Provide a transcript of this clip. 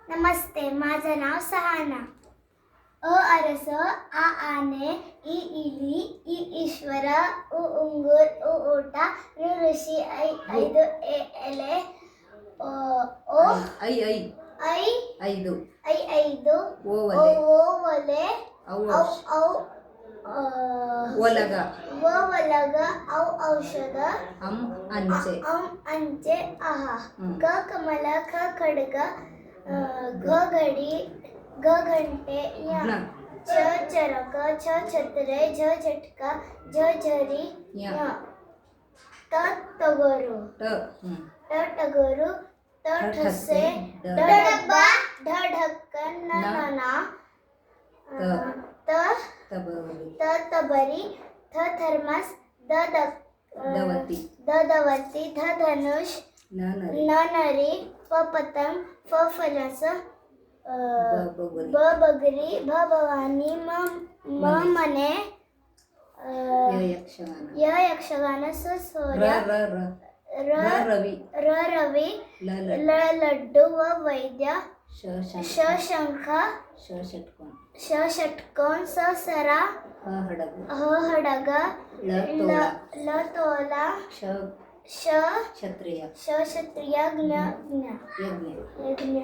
नमस्ते, माझं नाव सहाना. अ अरस, आ आने, ई इली, ई ईश्वर, उ उंगूर, उ ओटा, ऋ ऋषी, ऐ एले, ओ ಐದು ಐದು, ಓವಲೆ ಓವಲೆ, ಔ ಒಲಗ ಒಲಗ, ಔಷಧ, ಅಂಚೆ, ಆಹ, ಗ ಕಮಲ, ಖ ಖಡ್ಗ, घ घडी, घ घंटे, च चरक, छ छत्रे, झ झटका, झ झरी, त टगोरू, ट टगोरू, त ठसे, ढ डब्बा, ढ ढक्कन, न नना, त तबरी, थ थर्मास, द दवती, ध धनुष, न नरी, प पतंग, फ फणस, ब बगरी, भ भवानी, म मने, य यक्षगान, स सूर्य, र रवी, ल लड्डू, व वैद्य, श शंख, श षटकोन, स सरा, ह हडग, ल तोला, श क्षत्रिय, ज्ञ यज्ञ.